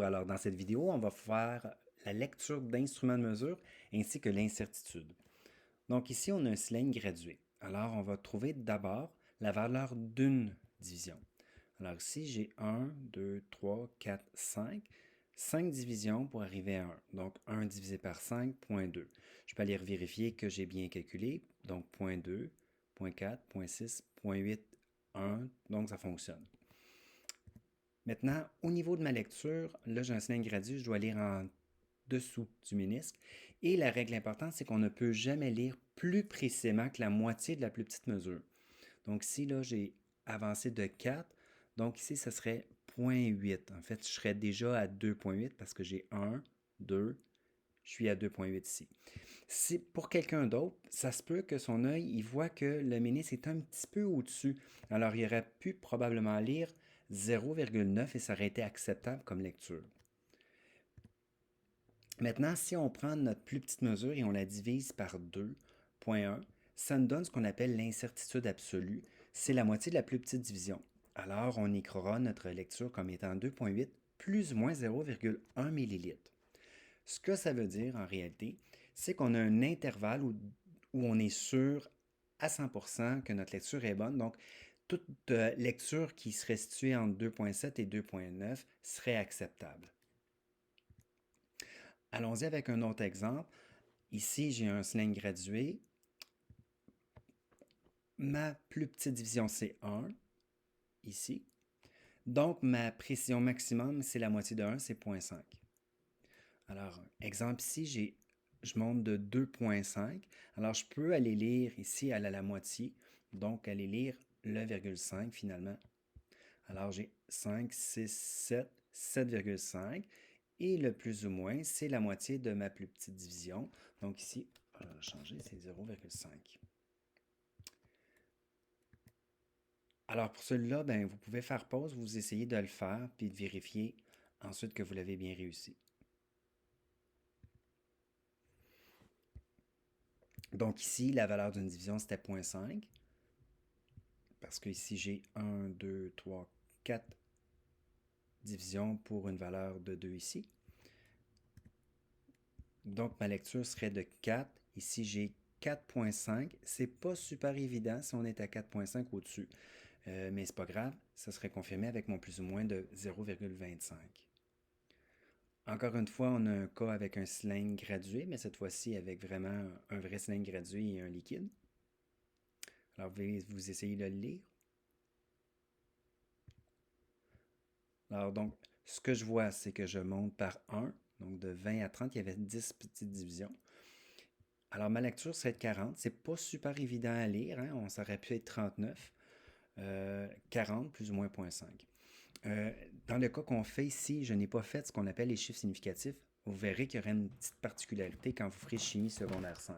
Bonjour, alors dans cette vidéo, on va faire la lecture d'instruments de mesure ainsi que l'incertitude. Donc ici, on a un cylindre gradué. Alors, on va trouver d'abord la valeur d'une division. Alors ici, j'ai 1, 2, 3, 4, 5. 5 divisions pour arriver à 1. Donc 1 divisé par 5, 0.2. Je peux aller vérifier que j'ai bien calculé. Donc 0.2, 0.4, 0.6, 0.8, 1. Donc ça fonctionne. Maintenant, au niveau de ma lecture, là, j'ai un cylindre gradué, je dois lire en dessous du ménisque. Et la règle importante, c'est qu'on ne peut jamais lire plus précisément que la moitié de la plus petite mesure. Donc ici, là, j'ai avancé de 4. Donc ici, ce serait 0.8. En fait, je serais déjà à 2.8 parce que j'ai 1, 2, je suis à 2.8 ici. Si pour quelqu'un d'autre, ça se peut que son œil, il voit que le ménisque est un petit peu au-dessus. Alors, il aurait pu probablement lire 0,9 et ça aurait été acceptable comme lecture. Maintenant, si on prend notre plus petite mesure et on la divise par 2,1, ça nous donne ce qu'on appelle l'incertitude absolue. C'est la moitié de la plus petite division. Alors, on écrira notre lecture comme étant 2,8 plus ou moins 0,1 ml. Ce que ça veut dire en réalité, c'est qu'on a un intervalle où on est sûr à 100% que notre lecture est bonne. Donc, toute lecture qui serait située entre 2.7 et 2.9 serait acceptable. Allons-y avec un autre exemple. Ici, j'ai un cylindre gradué. Ma plus petite division, c'est 1, ici. Donc, ma précision maximum, c'est la moitié de 1, c'est 0.5. Alors, exemple ici, je monte de 2.5. Alors, je peux aller lire ici à la moitié, donc aller lire le 0,5 finalement. Alors, j'ai 5, 6, 7, 7,5. Et le plus ou moins, c'est la moitié de ma plus petite division. Donc ici, on va changer, c'est 0,5. Alors pour celui-là, ben, vous pouvez faire pause, vous essayez de le faire, puis de vérifier ensuite que vous l'avez bien réussi. Donc ici, la valeur d'une division, c'était 0.5. Parce que ici, j'ai 1, 2, 3, 4 divisions pour une valeur de 2 ici. Donc ma lecture serait de 4. Ici, j'ai 4.5. C'est pas super évident si on est à 4.5 au-dessus. Mais c'est pas grave, ça serait confirmé avec mon plus ou moins de 0,25. Encore une fois, on a un cas avec un cylindre gradué, mais cette fois-ci avec vraiment un vrai cylindre gradué et un liquide. Alors, vous essayez de le lire. Alors, donc, ce que je vois, c'est que je monte par 1, donc de 20 à 30, il y avait 10 petites divisions. Alors, ma lecture serait de 40. C'est pas super évident à lire, hein? On aurait pu être 39. 40 plus ou moins 0.5. Dans le cas qu'on fait ici, je n'ai pas fait ce qu'on appelle les chiffres significatifs. Vous verrez qu'il y aurait une petite particularité quand vous ferez chimie secondaire 5.